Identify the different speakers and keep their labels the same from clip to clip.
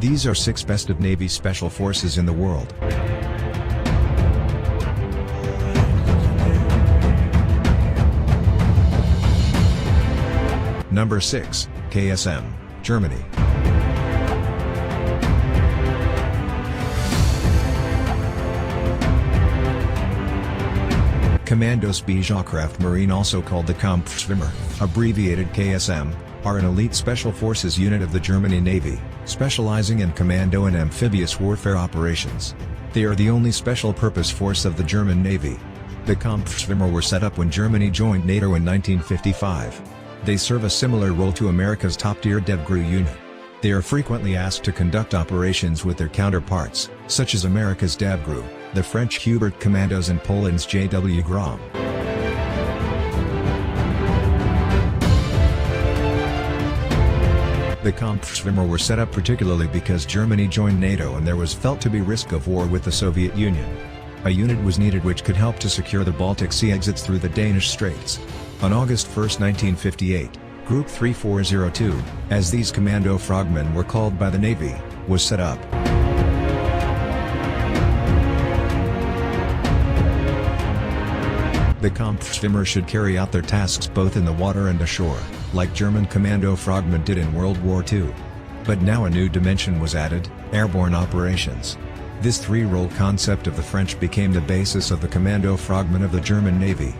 Speaker 1: These are 6 best of Navy special forces in the world. Number 6, KSM, Germany. Kommandospielkraft Marine, also called the Kampfschwimmer, abbreviated KSM, are an elite special forces unit of the German Navy, specializing in commando and amphibious warfare operations. They are the only special-purpose force of the German Navy. The Kampfschwimmer were set up when Germany joined NATO in 1955. They serve a similar role to America's top-tier DEVGRU unit. They are frequently asked to conduct operations with their counterparts, such as America's DEVGRU, the French Hubert Commandos and Poland's JW Grom. The Kampfschwimmer were set up particularly because Germany joined NATO and there was felt to be risk of war with the Soviet Union. A unit was needed which could help to secure the Baltic Sea exits through the Danish Straits. On August 1, 1958, Group 3402, as these commando frogmen were called by the Navy, was set up. The Kampfschwimmer should carry out their tasks both in the water and ashore, like German commando frogmen did in World War II. But now a new dimension was added: airborne operations. This 3-role concept of the French became the basis of the commando frogmen of the German Navy.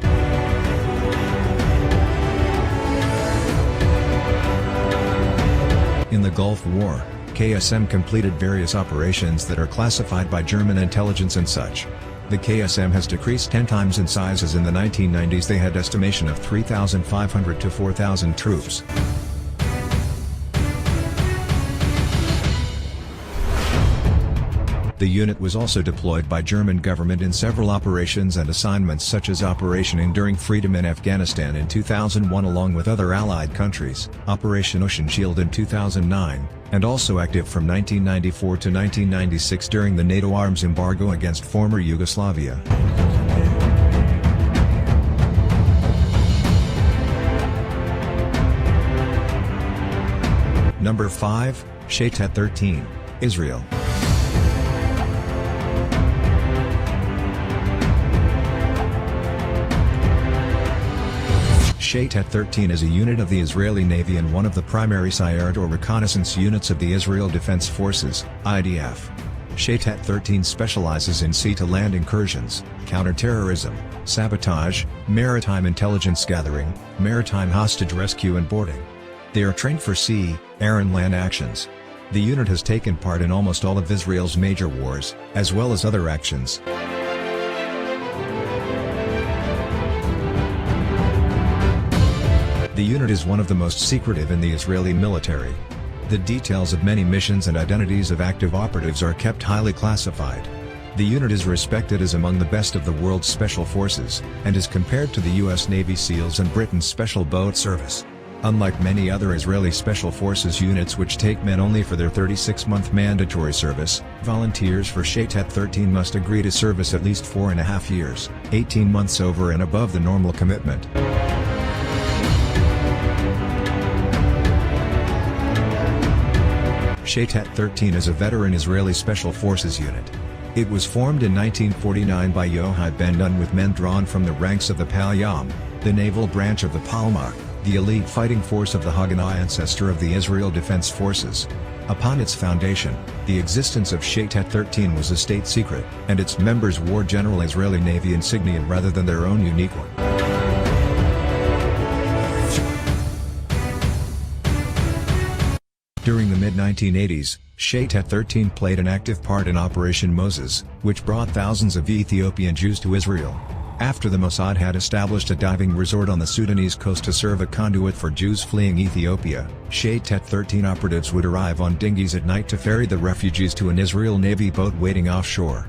Speaker 1: In the Gulf War, KSM completed various operations that are classified by German intelligence and such. The KSM has decreased 10 times in size, as in the 1990s they had estimation of 3,500 to 4,000 troops. The unit was also deployed by German government in several operations and assignments, such as Operation Enduring Freedom in Afghanistan in 2001 along with other allied countries, Operation Ocean Shield in 2009, and also active from 1994 to 1996 during the NATO arms embargo against former Yugoslavia. Number 5, Shatet 13, Israel. Shatet 13 is a unit of the Israeli Navy and one of the primary Sayeret or reconnaissance units of the Israel Defense Forces, IDF. Shatet 13 specializes in sea-to-land incursions, counterterrorism, sabotage, maritime intelligence gathering, maritime hostage rescue and boarding. They are trained for sea, air and land actions. The unit has taken part in almost all of Israel's major wars, as well as other actions. The unit is one of the most secretive in the Israeli military. The details of many missions and identities of active operatives are kept highly classified. The unit is respected as among the best of the world's special forces, and is compared to the US Navy SEALs and Britain's Special Boat Service. Unlike many other Israeli Special Forces units which take men only for their 36-month mandatory service, volunteers for Shatet 13 must agree to service at least 4.5 years, 18 months over and above the normal commitment. Shatet 13 is a veteran Israeli Special Forces unit. It was formed in 1949 by Yochai Ben-Nun with men drawn from the ranks of the Palyam, the naval branch of the Palmach, the elite fighting force of the Haganah ancestor of the Israel Defense Forces. Upon its foundation, the existence of Shatet 13 was a state secret, and its members wore general Israeli Navy insignia rather than their own unique one. During the mid-1980s, Shatet 13 played an active part in Operation Moses, which brought thousands of Ethiopian Jews to Israel. After the Mossad had established a diving resort on the Sudanese coast to serve a conduit for Jews fleeing Ethiopia, Shatet 13 operatives would arrive on dinghies at night to ferry the refugees to an Israel Navy boat waiting offshore.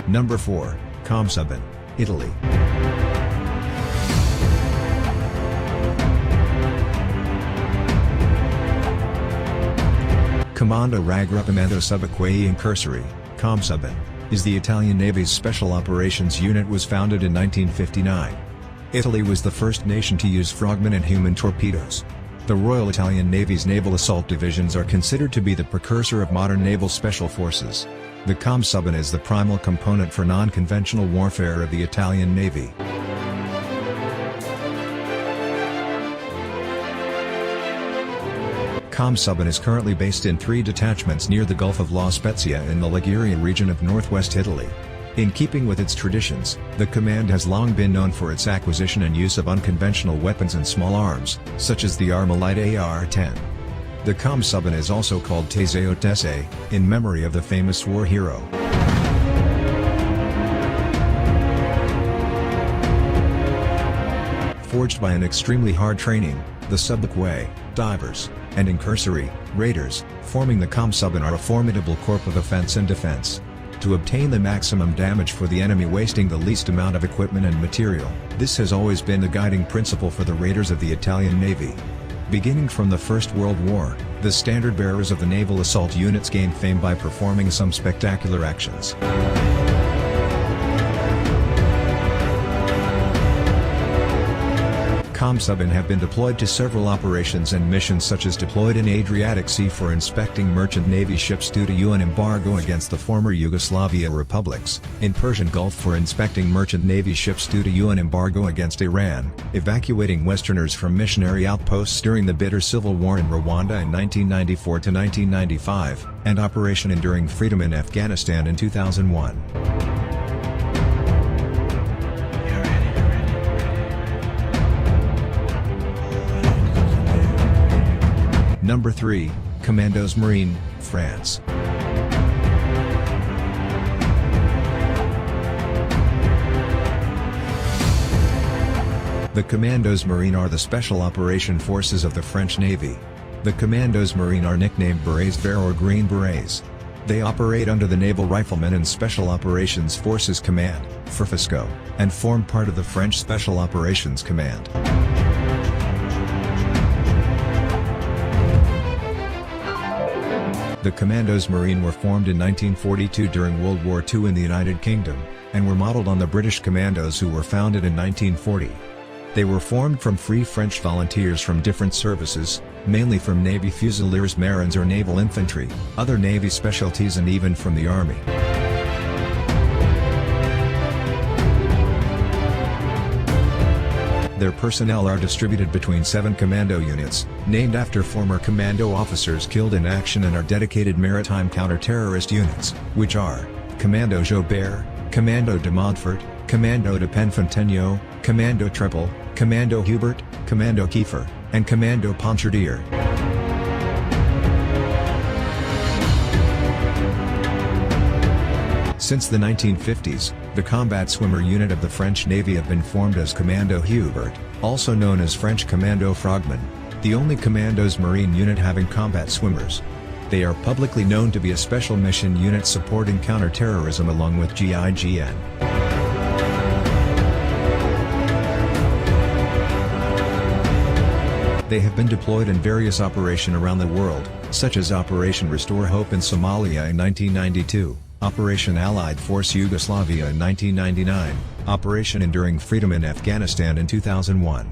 Speaker 1: Number 4, Komsubin, Italy. Comando Raggruppamento Subacquei Incursori, Komsubin, is the Italian Navy's Special Operations Unit. Was founded in 1959. Italy was the first nation to use frogmen and human torpedoes. The Royal Italian Navy's naval assault divisions are considered to be the precursor of modern naval special forces. The Kampfsubmarine is the primal component for non-conventional warfare of the Italian Navy. Kampfsubmarine is currently based in 3 detachments near the Gulf of La Spezia in the Liguria region of northwest Italy. In keeping with its traditions, the command has long been known for its acquisition and use of unconventional weapons and small arms, such as the Armalite AR-10. The Kampfsubmarine is also called Teseo Tese, in memory of the famous war hero. Forged by an extremely hard training, the Subacquei, divers, and incursori, raiders, forming the Kampfsubmarine are a formidable corps of offense and defense. To obtain the maximum damage for the enemy wasting the least amount of equipment and material, this has always been the guiding principle for the raiders of the Italian Navy. Beginning from the First World War, the standard bearers of the naval assault units gained fame by performing some spectacular actions. Kampfsubmarine have been deployed to several operations and missions, such as deployed in Adriatic Sea for inspecting merchant navy ships due to UN embargo against the former Yugoslavia republics, in Persian Gulf for inspecting merchant navy ships due to UN embargo against Iran, evacuating Westerners from missionary outposts during the bitter civil war in Rwanda in 1994 to 1995, and Operation Enduring Freedom in Afghanistan in 2001. Number 3, Commandos Marine, France. The Commandos Marine are the special operation forces of the French Navy. The Commandos Marine are nicknamed Berets Verts or Green Berets. They operate under the Naval Riflemen and Special Operations Forces Command, FRFSCO, and form part of the French Special Operations Command. The Commandos Marine were formed in 1942 during World War II in the United Kingdom, and were modeled on the British Commandos, who were founded in 1940. They were formed from free French volunteers from different services, mainly from Navy Fusiliers Marins or Naval Infantry, other Navy specialties, and even from the Army. Their personnel are distributed between 7 commando units, named after former commando officers killed in action, and are dedicated maritime counter-terrorist units, which are Commando Joubert, Commando de Montfort, Commando de Penfontaine, Commando Triple, Commando Hubert, Commando Kiefer, and Commando Pontardier. Since the 1950s, the combat swimmer unit of the French Navy have been formed as Commando Hubert, also known as French Commando Frogmen, the only Commandos Marine unit having combat swimmers. They are publicly known to be a special mission unit supporting counter-terrorism along with GIGN. They have been deployed in various operations around the world, such as Operation Restore Hope in Somalia in 1992. Operation Allied Force Yugoslavia in 1999, Operation Enduring Freedom in Afghanistan in 2001.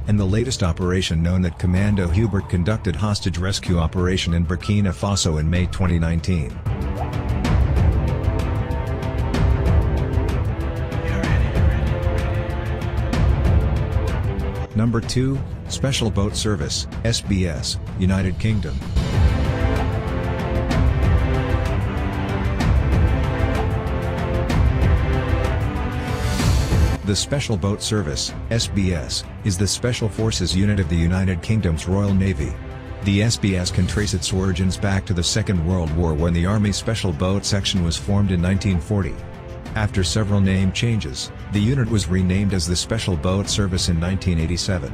Speaker 1: And the latest operation known that Commando Hubert conducted hostage rescue operation in Burkina Faso in May 2019. Number 2, Special Boat Service, SBS, United Kingdom. The Special Boat Service, SBS, is the Special Forces unit of the United Kingdom's Royal Navy. The SBS can trace its origins back to the Second World War, when the Army Special Boat Section was formed in 1940. After several name changes, the unit was renamed as the Special Boat Service in 1987.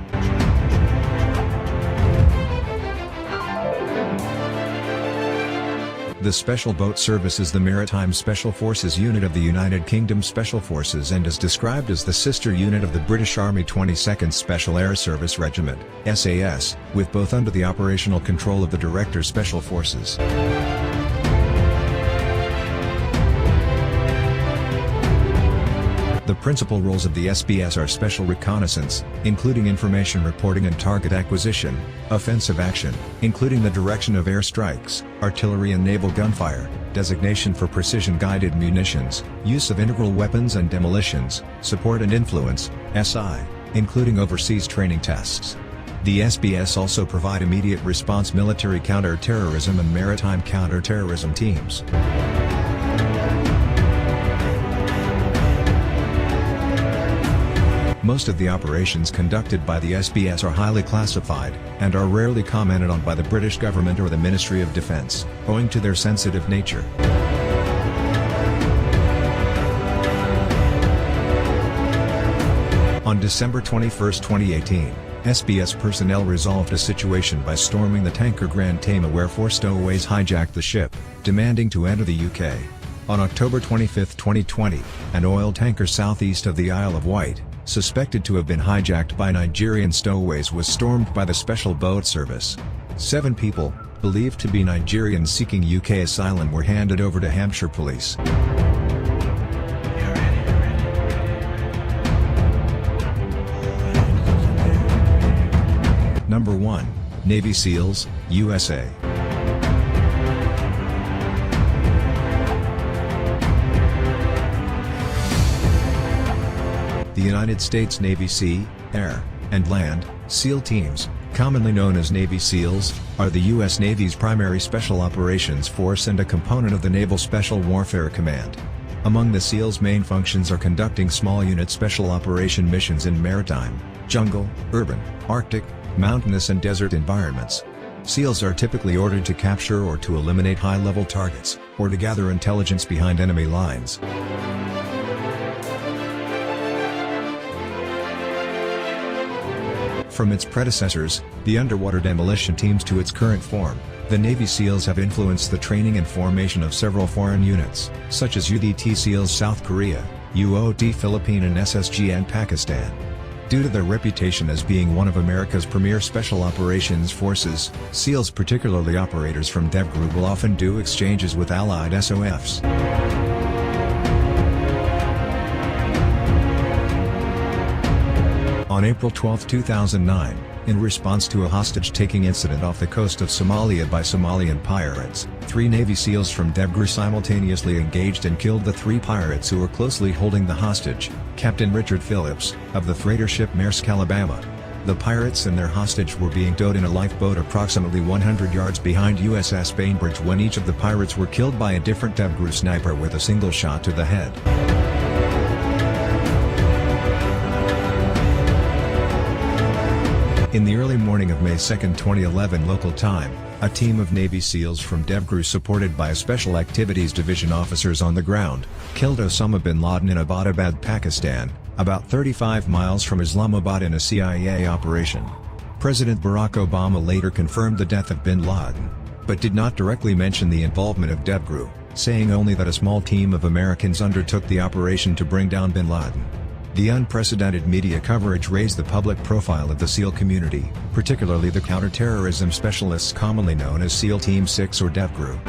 Speaker 1: The Special Boat Service is the Maritime Special Forces unit of the United Kingdom Special Forces and is described as the sister unit of the British Army 22nd Special Air Service Regiment, SAS, with both under the operational control of the Director Special Forces. The principal roles of the SBS are special reconnaissance, including information reporting and target acquisition, offensive action, including the direction of airstrikes, artillery and naval gunfire, designation for precision-guided munitions, use of integral weapons and demolitions, support and influence, SI, including overseas training tests. The SBS also provide immediate response military counter-terrorism and maritime counter-terrorism teams. Most of the operations conducted by the SBS are highly classified, and are rarely commented on by the British government or the Ministry of Defence, owing to their sensitive nature. On December 21, 2018, SBS personnel resolved a situation by storming the tanker Grand Tama where 4 stowaways hijacked the ship, demanding to enter the UK. On October 25, 2020, an oil tanker southeast of the Isle of Wight, suspected to have been hijacked by Nigerian stowaways, was stormed by the Special Boat Service. 7 people, believed to be Nigerians seeking UK asylum, were handed over to Hampshire Police. Number 1. Navy SEALs, USA. The United States Navy Sea, Air, and Land SEAL teams, commonly known as Navy SEALs, are the U.S. Navy's primary special operations force and a component of the Naval Special Warfare Command. Among the SEALs' main functions are conducting small unit special operation missions in maritime, jungle, urban, Arctic, mountainous and desert environments. SEALs are typically ordered to capture or to eliminate high-level targets, or to gather intelligence behind enemy lines. From its predecessors, the underwater demolition teams, to its current form, the Navy SEALs have influenced the training and formation of several foreign units, such as UDT SEALs South Korea, UOT Philippines and SSGN Pakistan. Due to their reputation as being one of America's premier special operations forces, SEALs, particularly operators from DevGru, will often do exchanges with allied SOFs. On April 12, 2009, in response to a hostage-taking incident off the coast of Somalia by Somalian pirates, 3 Navy SEALs from DevGru simultaneously engaged and killed the 3 pirates who were closely holding the hostage, Captain Richard Phillips, of the freighter ship Maersk Alabama. The pirates and their hostage were being towed in a lifeboat approximately 100 yards behind USS Bainbridge when each of the pirates were killed by a different DevGru sniper with a single shot to the head. In the early morning of May 2, 2011 local time, a team of Navy SEALs from DevGru, supported by Special Activities Division officers on the ground, killed Osama bin Laden in Abbottabad, Pakistan, about 35 miles from Islamabad in a CIA operation. President Barack Obama later confirmed the death of bin Laden, but did not directly mention the involvement of DevGru, saying only that a small team of Americans undertook the operation to bring down bin Laden. The unprecedented media coverage raised the public profile of the SEAL community, particularly the counterterrorism specialists commonly known as SEAL Team 6 or DevGru.